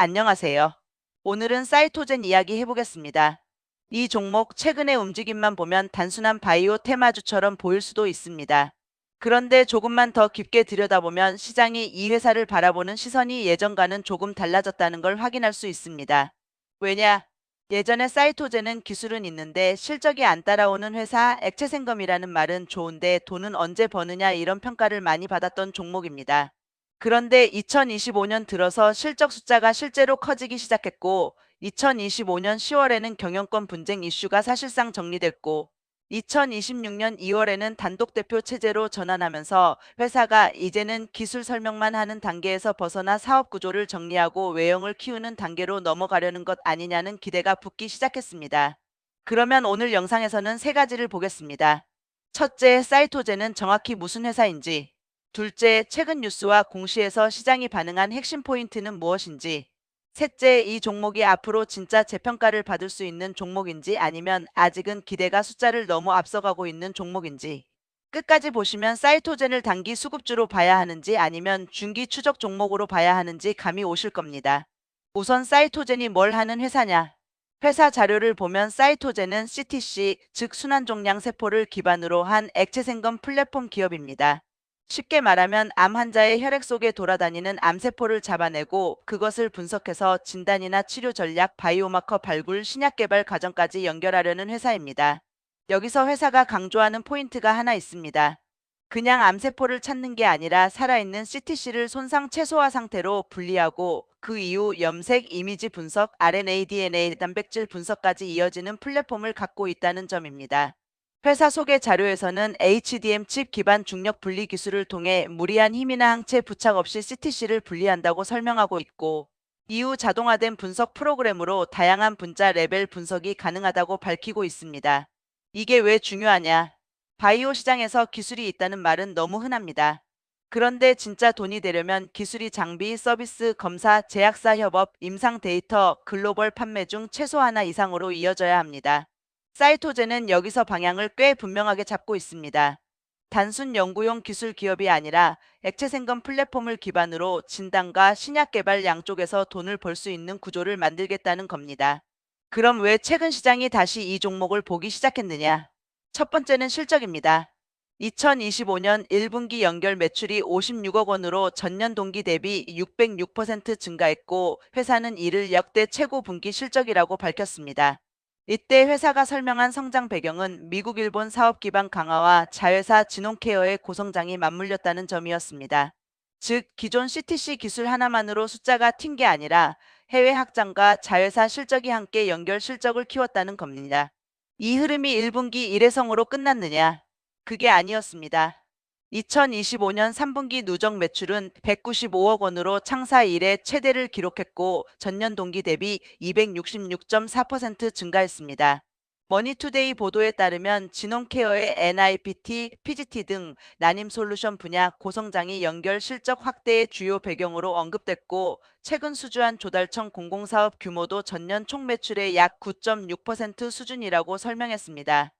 안녕하세요. 오늘은 사이토젠 이야기 해보겠습니다. 이 종목 최근의 움직임만 보면 단순한 바이오 테마주처럼 보일 수도 있습니다. 그런데 조금만 더 깊게 들여다보면 시장이 이 회사를 바라보는 시선이 예전과는 조금 달라졌다는 걸 확인할 수 있습니다. 왜냐? 예전에 사이토젠은 기술은 있는데 실적이 안 따라오는 회사, 액체생검이라는 말은 좋은데 돈은 언제 버느냐 이런 평가를 많이 받았던 종목입니다. 그런데 2025년 들어서 실적 숫자가 실제로 커지기 시작했고, 2025년 10월에는 경영권 분쟁 이슈가 사실상 정리됐고, 2026년 2월에는 단독 대표 체제로 전환하면서 회사가 이제는 기술 설명만 하는 단계에서 벗어나 사업 구조를 정리하고 외형을 키우는 단계로 넘어가려는 것 아니냐는 기대가 붙기 시작했습니다. 그러면 오늘 영상에서는 세 가지를 보겠습니다. 첫째, 사이토제는 정확히 무슨 회사인지. 둘째, 최근 뉴스와 공시에서 시장이 반응한 핵심 포인트는 무엇인지. 셋째, 이 종목이 앞으로 진짜 재평가를 받을 수 있는 종목인지 아니면 아직은 기대가 숫자를 너무 앞서가고 있는 종목인지. 끝까지 보시면 사이토젠을 단기 수급주로 봐야 하는지 아니면 중기 추적 종목으로 봐야 하는지 감이 오실 겁니다. 우선 사이토젠이 뭘 하는 회사냐? 회사 자료를 보면 사이토젠은 CTC, 즉 순환종양 세포를 기반으로 한 액체생검 플랫폼 기업입니다. 쉽게 말하면 암 환자의 혈액 속에 돌아다니는 암세포를 잡아내고 그것을 분석해서 진단이나 치료 전략, 바이오마커 발굴, 신약 개발 과정까지 연결하려는 회사입니다. 여기서 회사가 강조하는 포인트가 하나 있습니다. 그냥 암세포를 찾는 게 아니라 살아있는 CTC를 손상 최소화 상태로 분리하고 그 이후 염색, 이미지 분석, RNA, DNA, 단백질 분석까지 이어지는 플랫폼을 갖고 있다는 점입니다. 회사 소개 자료에서는 HDM 칩 기반 중력 분리 기술을 통해 무리한 힘이나 항체 부착 없이 CTC를 분리한다고 설명하고 있고, 이후 자동화된 분석 프로그램으로 다양한 분자 레벨 분석이 가능하다고 밝히고 있습니다. 이게 왜 중요하냐? 바이오 시장에서 기술이 있다는 말은 너무 흔합니다. 그런데 진짜 돈이 되려면 기술이 장비, 서비스, 검사, 제약사 협업, 임상 데이터, 글로벌 판매 중 최소 하나 이상으로 이어져야 합니다. 사이토제는 여기서 방향을 꽤 분명하게 잡고 있습니다. 단순 연구용 기술 기업이 아니라 액체생검 플랫폼을 기반으로 진단과 신약 개발 양쪽에서 돈을 벌 수 있는 구조를 만들겠다는 겁니다. 그럼 왜 최근 시장이 다시 이 종목을 보기 시작했느냐? 첫 번째는 실적입니다. 2025년 1분기 연결 매출이 56억 원으로 전년 동기 대비 606% 증가했고 회사는 이를 역대 최고 분기 실적이라고 밝혔습니다. 이때 회사가 설명한 성장 배경은 미국 일본 사업 기반 강화와 자회사 진홍케어의 고성장이 맞물렸다는 점이었습니다. 즉 기존 CTC 기술 하나만으로 숫자가 튄 게 아니라 해외 확장과 자회사 실적이 함께 연결 실적을 키웠다는 겁니다. 이 흐름이 1분기 일회성으로 끝났느냐? 그게 아니었습니다. 2025년 3분기 누적 매출은 195억 원으로 창사 이래 최대를 기록했고 전년 동기 대비 266.4% 증가했습니다. 머니투데이 보도에 따르면 진홍케어의 NIPT, PGT 등 난임 솔루션 분야 고성장이 연결 실적 확대의 주요 배경으로 언급됐고 최근 수주한 조달청 공공사업 규모도 전년 총 매출의 약 9.6% 수준이라고 설명했습니다.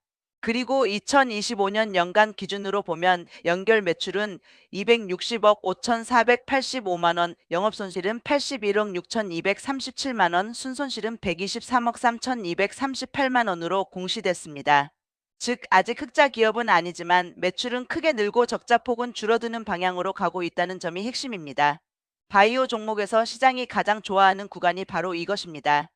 그리고 2025년 연간 기준으로 보면 연결 매출은 260억 5,485만 원, 영업손실은 81억 6,237만 원, 순손실은 123억 3,238만 원으로 공시됐습니다. 즉 아직 흑자 기업은 아니지만 매출은 크게 늘고 적자 폭은 줄어드는 방향으로 가고 있다는 점이 핵심입니다. 바이오 종목에서 시장이 가장 좋아하는 구간이 바로 이것입니다.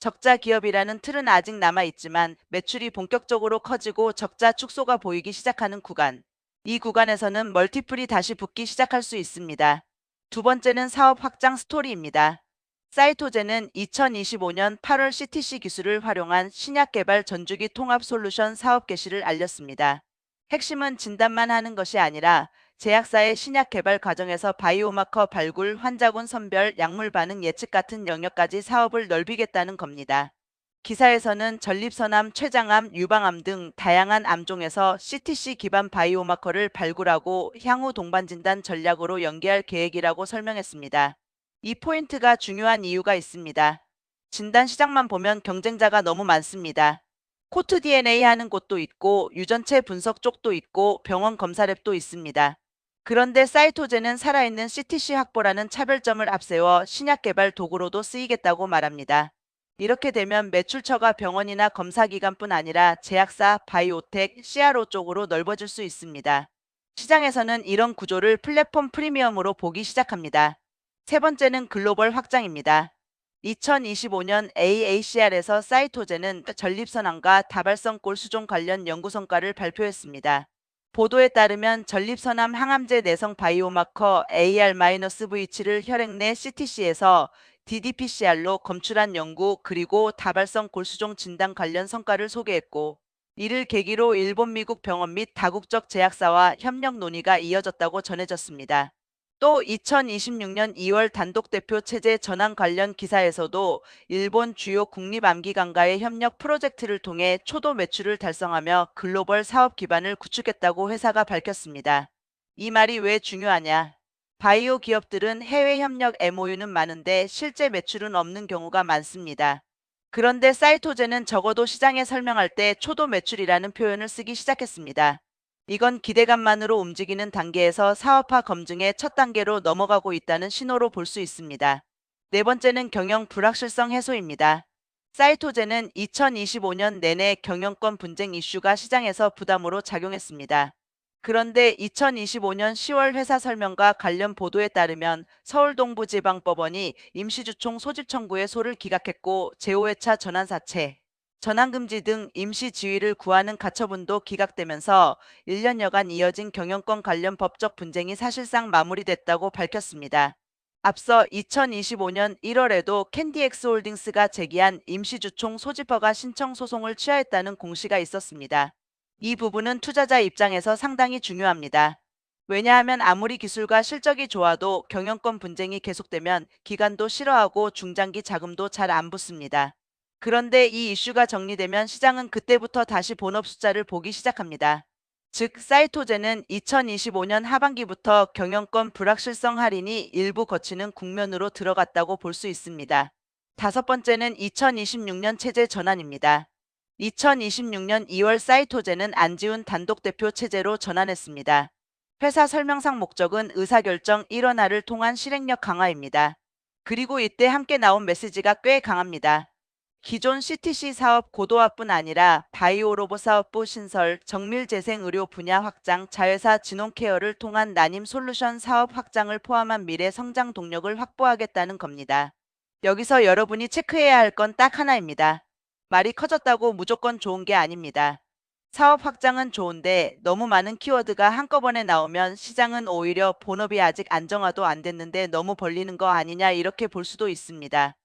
적자 기업이라는 틀은 아직 남아있지만 매출이 본격적으로 커지고 적자 축소가 보이기 시작하는 구간. 이 구간에서는 멀티플이 다시 붙기 시작할 수 있습니다. 두 번째는 사업 확장 스토리입니다. 사이토제는 2025년 8월 CTC 기술을 활용한 신약 개발 전주기 통합 솔루션 사업 개시를 알렸습니다. 핵심은 진단만 하는 것이 아니라 제약사의 신약 개발 과정에서 바이오마커 발굴, 환자군 선별, 약물 반응 예측 같은 영역까지 사업을 넓히겠다는 겁니다. 기사에서는 전립선암, 췌장암, 유방암 등 다양한 암종에서 CTC 기반 바이오마커를 발굴하고 향후 동반 진단 전략으로 연계할 계획이라고 설명했습니다. 이 포인트가 중요한 이유가 있습니다. 진단 시장만 보면 경쟁자가 너무 많습니다. 코트 DNA 하는 곳도 있고 유전체 분석 쪽도 있고 병원 검사랩도 있습니다. 그런데 사이토젠은 살아있는 CTC 확보라는 차별점을 앞세워 신약 개발 도구로도 쓰이겠다고 말합니다. 이렇게 되면 매출처가 병원이나 검사기관뿐 아니라 제약사, 바이오텍, CRO 쪽으로 넓어질 수 있습니다. 시장에서는 이런 구조를 플랫폼 프리미엄으로 보기 시작합니다. 세 번째는 글로벌 확장입니다. 2025년 AACR에서 사이토젠은 전립선암과 다발성 골수종 관련 연구 성과를 발표했습니다. 보도에 따르면 전립선암 항암제 내성 바이오마커 AR-VH를 혈액 내 CTC에서 ddPCR로 검출한 연구 그리고 다발성 골수종 진단 관련 성과를 소개했고, 이를 계기로 일본 미국 병원 및 다국적 제약사와 협력 논의가 이어졌다고 전해졌습니다. 또 2026년 2월 단독 대표 체제 전환 관련 기사에서도 일본 주요 국립암기관과의 협력 프로젝트를 통해 초도 매출을 달성하며 글로벌 사업 기반을 구축했다고 회사가 밝혔습니다. 이 말이 왜 중요하냐? 바이오 기업들은 해외 협력 MOU는 많은데 실제 매출은 없는 경우가 많습니다. 그런데 사이토젠은 적어도 시장에 설명할 때 초도 매출이라는 표현을 쓰기 시작했습니다. 이건 기대감만으로 움직이는 단계에서 사업화 검증의 첫 단계로 넘어가고 있다는 신호로 볼 수 있습니다. 네 번째는 경영 불확실성 해소입니다. 사이토젠은 2025년 내내 경영권 분쟁 이슈가 시장에서 부담으로 작용했습니다. 그런데 2025년 10월 회사 설명과 관련 보도에 따르면 서울동부지방법원이 임시주총 소집 청구의 소를 기각했고 제5회차 전환사채, 전환금지 등 임시 지위를 구하는 가처분도 기각되면서 1년여간 이어진 경영권 관련 법적 분쟁이 사실상 마무리됐다고 밝혔습니다. 앞서 2025년 1월에도 캔디엑스홀딩스가 제기한 임시주총 소집 허가 신청 소송을 취하했다는 공시가 있었습니다. 이 부분은 투자자 입장에서 상당히 중요합니다. 왜냐하면 아무리 기술과 실적이 좋아도 경영권 분쟁이 계속되면 기관도 싫어하고 중장기 자금도 잘 안 붙습니다. 그런데 이 이슈가 정리되면 시장은 그때부터 다시 본업 숫자를 보기 시작합니다. 즉, 사이토젠은 2025년 하반기부터 경영권 불확실성 할인이 일부 거치는 국면으로 들어갔다고 볼 수 있습니다. 다섯 번째는 2026년 체제 전환입니다. 2026년 2월 사이토젠은 안지훈 단독 대표 체제로 전환했습니다. 회사 설명상 목적은 의사결정 일원화를 통한 실행력 강화입니다. 그리고 이때 함께 나온 메시지가 꽤 강합니다. 기존 CTC 사업 고도화뿐 아니라 바이오 로봇 사업부 신설, 정밀재생 의료 분야 확장, 자회사 진홍케어를 통한 난임 솔루션 사업 확장을 포함한 미래 성장 동력을 확보하겠다는 겁니다. 여기서 여러분이 체크해야 할 건 딱 하나입니다. 말이 커졌다고 무조건 좋은 게 아닙니다. 사업 확장은 좋은데 너무 많은 키워드가 한꺼번에 나오면 시장은 오히려 본업이 아직 안정화도 안 됐는데 너무 벌리는 거 아니냐 이렇게 볼 수도 있습니다.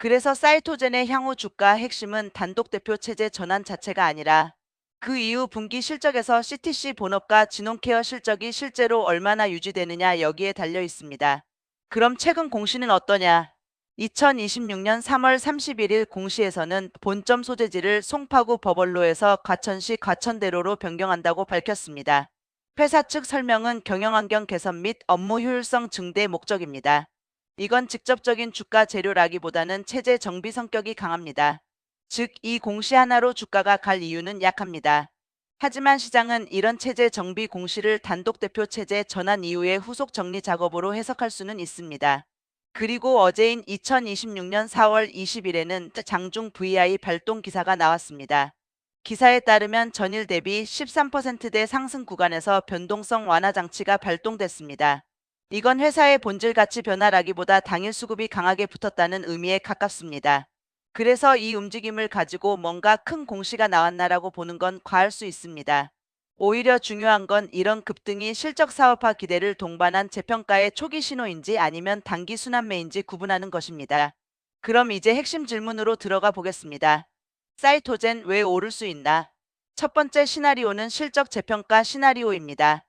그래서 사이토젠의 향후 주가 핵심은 단독 대표 체제 전환 자체가 아니라 그 이후 분기 실적에서 CTC 본업과 진홍케어 실적이 실제로 얼마나 유지되느냐 여기에 달려 있습니다. 그럼 최근 공시는 어떠냐? 2026년 3월 31일 공시에서는 본점 소재지를 송파구 버벌로에서 과천시 과천대로로 변경한다고 밝혔습니다. 회사 측 설명은 경영환경 개선 및 업무 효율성 증대 목적입니다. 이건 직접적인 주가 재료라기보다는 체제 정비 성격이 강합니다. 즉, 이 공시 하나로 주가가 갈 이유는 약합니다. 하지만 시장은 이런 체제 정비 공시를 단독 대표 체제 전환 이후의 후속 정리 작업으로 해석할 수는 있습니다. 그리고 어제인 2026년 4월 20일에는 장중 VI 발동 기사가 나왔습니다. 기사에 따르면 전일 대비 13%대 상승 구간에서 변동성 완화 장치가 발동됐습니다. 이건 회사의 본질 가치 변화라기보다 당일 수급이 강하게 붙었다는 의미에 가깝습니다. 그래서 이 움직임을 가지고 뭔가 큰 공시가 나왔나라고 보는 건 과할 수 있습니다. 오히려 중요한 건 이런 급등이 실적 사업화 기대를 동반한 재평가의 초기 신호인지 아니면 단기 순환매인지 구분하는 것입니다. 그럼 이제 핵심 질문으로 들어가 보겠습니다. 사이토젠 왜 오를 수 있나? 첫 번째 시나리오는 실적 재평가 시나리오입니다.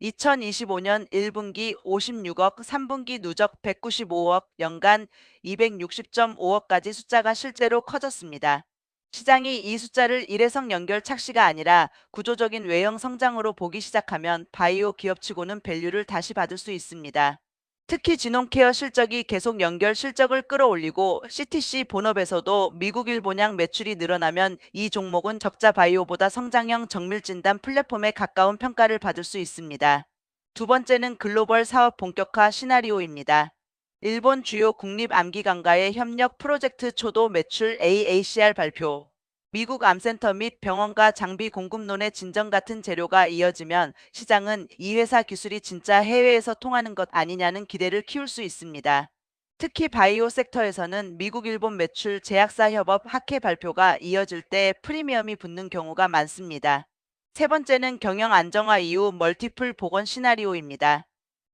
2025년 1분기 56억, 3분기 누적 195억, 연간 260.5억까지 숫자가 실제로 커졌습니다. 시장이 이 숫자를 일회성 연결 착시가 아니라 구조적인 외형 성장으로 보기 시작하면 바이오 기업치고는 밸류를 다시 받을 수 있습니다. 특히 진홍케어 실적이 계속 연결 실적을 끌어올리고 CTC 본업에서도 미국 일본양 매출이 늘어나면 이 종목은 적자 바이오보다 성장형 정밀진단 플랫폼에 가까운 평가를 받을 수 있습니다. 두 번째는 글로벌 사업 본격화 시나리오입니다. 일본 주요 국립암기관과의 협력 프로젝트 초도 매출 AACR 발표. 미국 암센터 및 병원과 장비 공급론의 진정 같은 재료가 이어지면 시장은 이 회사 기술이 진짜 해외에서 통하는 것 아니냐는 기대를 키울 수 있습니다. 특히 바이오 섹터에서는 미국 일본 매출 제약사 협업 학회 발표가 이어질 때 프리미엄이 붙는 경우가 많습니다. 세 번째는 경영 안정화 이후 멀티플 복원 시나리오입니다.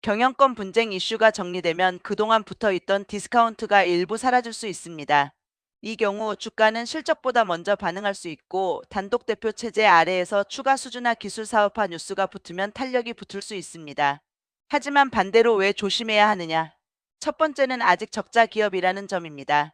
경영권 분쟁 이슈가 정리되면 그동안 붙어 있던 디스카운트가 일부 사라질 수 있습니다. 이 경우 주가는 실적보다 먼저 반응할 수 있고 단독 대표 체제 아래에서 추가 수주나 기술 사업화 뉴스가 붙으면 탄력이 붙을 수 있습니다. 하지만 반대로 왜 조심해야 하느냐? 첫 번째는 아직 적자 기업이라는 점입니다.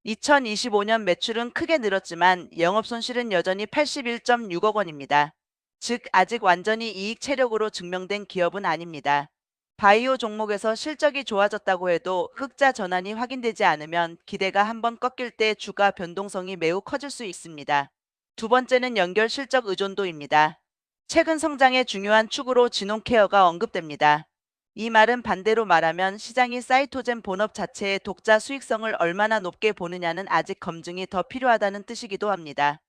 2025년 매출은 크게 늘었지만 영업 손실은 여전히 81.6억 원입니다. 즉 아직 완전히 이익 체력으로 증명된 기업은 아닙니다. 바이오 종목에서 실적이 좋아졌다고 해도 흑자 전환이 확인되지 않으면 기대가 한번 꺾일 때 주가 변동성이 매우 커질 수 있습니다. 두 번째는 연결 실적 의존도입니다. 최근 성장의 중요한 축으로 진홍케어가 언급됩니다. 이 말은 반대로 말하면 시장이 사이토젠 본업 자체의 독자 수익성을 얼마나 높게 보느냐는 아직 검증이 더 필요하다는 뜻이기도 합니다.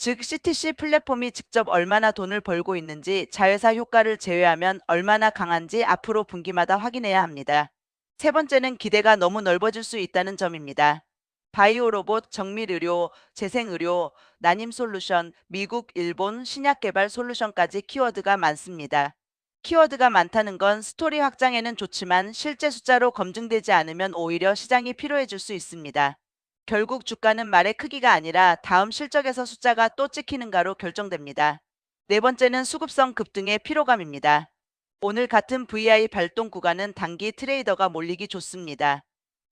즉 CTC 플랫폼이 직접 얼마나 돈을 벌고 있는지 자회사 효과를 제외하면 얼마나 강한지 앞으로 분기마다 확인해야 합니다. 세 번째는 기대가 너무 넓어질 수 있다는 점입니다. 바이오 로봇, 정밀의료, 재생의료, 난임 솔루션, 미국, 일본, 신약 개발 솔루션까지 키워드가 많습니다. 키워드가 많다는 건 스토리 확장에는 좋지만 실제 숫자로 검증되지 않으면 오히려 시장이 피로해질 수 있습니다. 결국 주가는 말의 크기가 아니라 다음 실적에서 숫자가 또 찍히는가로 결정됩니다. 네 번째는 수급성 급등의 피로감입니다. 오늘 같은 VI 발동 구간은 단기 트레이더가 몰리기 좋습니다.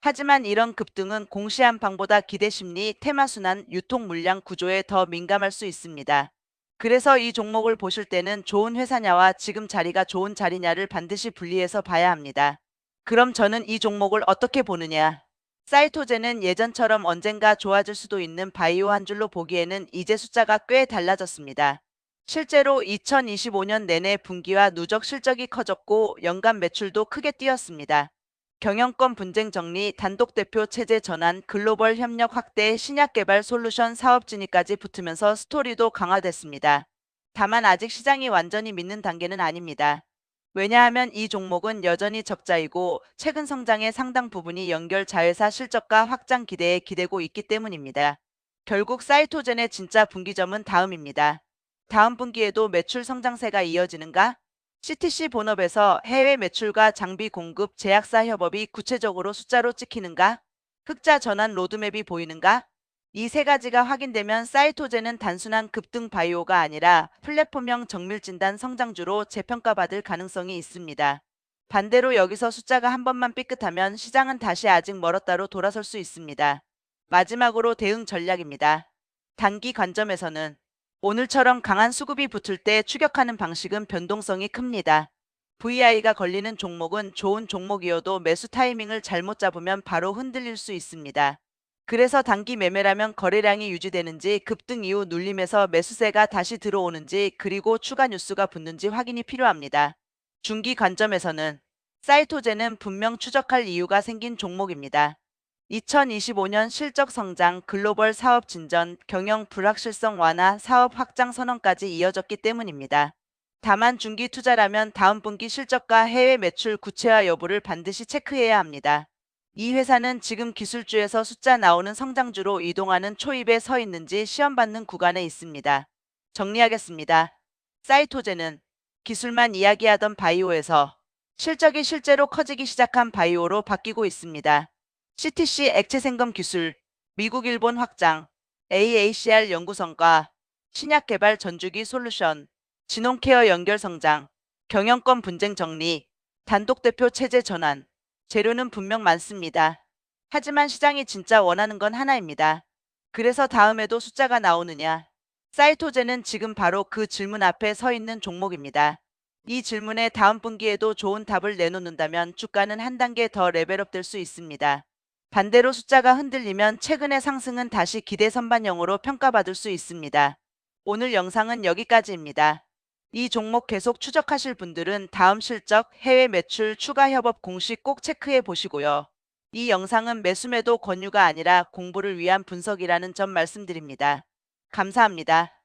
하지만 이런 급등은 공시한방보다 기대 심리, 테마 순환, 유통 물량 구조에 더 민감할 수 있습니다. 그래서 이 종목을 보실 때는 좋은 회사냐와 지금 자리가 좋은 자리냐를 반드시 분리해서 봐야 합니다. 그럼 저는 이 종목을 어떻게 보느냐? 사이토제는 예전처럼 언젠가 좋아질 수도 있는 바이오 한 줄로 보기에는 이제 숫자가 꽤 달라졌습니다. 실제로 2025년 내내 분기와 누적 실적이 커졌고 연간 매출도 크게 뛰었습니다. 경영권 분쟁 정리, 단독 대표 체제 전환, 글로벌 협력 확대, 신약 개발 솔루션 사업 진입까지 붙으면서 스토리도 강화됐습니다. 다만 아직 시장이 완전히 믿는 단계는 아닙니다. 왜냐하면 이 종목은 여전히 적자이고 최근 성장의 상당 부분이 연결 자회사 실적과 확장 기대에 기대고 있기 때문입니다. 결국 사이토젠의 진짜 분기점은 다음입니다. 다음 분기에도 매출 성장세가 이어지는가? CTC 본업에서 해외 매출과 장비 공급 제약사 협업이 구체적으로 숫자로 찍히는가? 흑자 전환 로드맵이 보이는가? 이 세 가지가 확인되면 사이토제는 단순한 급등 바이오가 아니라 플랫폼형 정밀진단 성장주로 재평가받을 가능성이 있습니다. 반대로 여기서 숫자가 한 번만 삐끗하면 시장은 다시 아직 멀었다로 돌아설 수 있습니다. 마지막으로 대응 전략입니다. 단기 관점에서는 오늘처럼 강한 수급이 붙을 때 추격하는 방식은 변동성이 큽니다. VI가 걸리는 종목은 좋은 종목이어도 매수 타이밍을 잘못 잡으면 바로 흔들릴 수 있습니다. 그래서 단기 매매라면 거래량이 유지되는지 급등 이후 눌림에서 매수세가 다시 들어오는지 그리고 추가 뉴스가 붙는지 확인이 필요합니다. 중기 관점에서는 사이토제는 분명 추적할 이유가 생긴 종목입니다. 2025년 실적 성장, 글로벌 사업 진전, 경영 불확실성 완화, 사업 확장 선언까지 이어졌기 때문입니다. 다만 중기 투자라면 다음 분기 실적과 해외 매출 구체화 여부를 반드시 체크해야 합니다. 이 회사는 지금 기술주에서 숫자 나오는 성장주로 이동하는 초입에 서 있는지 시험받는 구간에 있습니다. 정리하겠습니다. 사이토제는 기술만 이야기하던 바이오에서 실적이 실제로 커지기 시작한 바이오로 바뀌고 있습니다. CTC 액체생검 기술, 미국 일본 확장, AACR 연구성과 신약 개발 전주기 솔루션, 진홍케어 연결 성장, 경영권 분쟁 정리, 단독 대표 체제 전환, 재료는 분명 많습니다. 하지만 시장이 진짜 원하는 건 하나입니다. 그래서 다음에도 숫자가 나오느냐? 사이토제는 지금 바로 그 질문 앞에 서 있는 종목입니다. 이 질문에 다음 분기에도 좋은 답을 내놓는다면 주가는 한 단계 더 레벨업 될 수 있습니다. 반대로 숫자가 흔들리면 최근의 상승은 다시 기대 선반영으로 평가받을 수 있습니다. 오늘 영상은 여기까지입니다. 이 종목 계속 추적하실 분들은 다음 실적, 해외 매출, 추가 협업 공식 꼭 체크해 보시고요. 이 영상은 매수매도 권유가 아니라 공부를 위한 분석이라는 점 말씀드립니다. 감사합니다.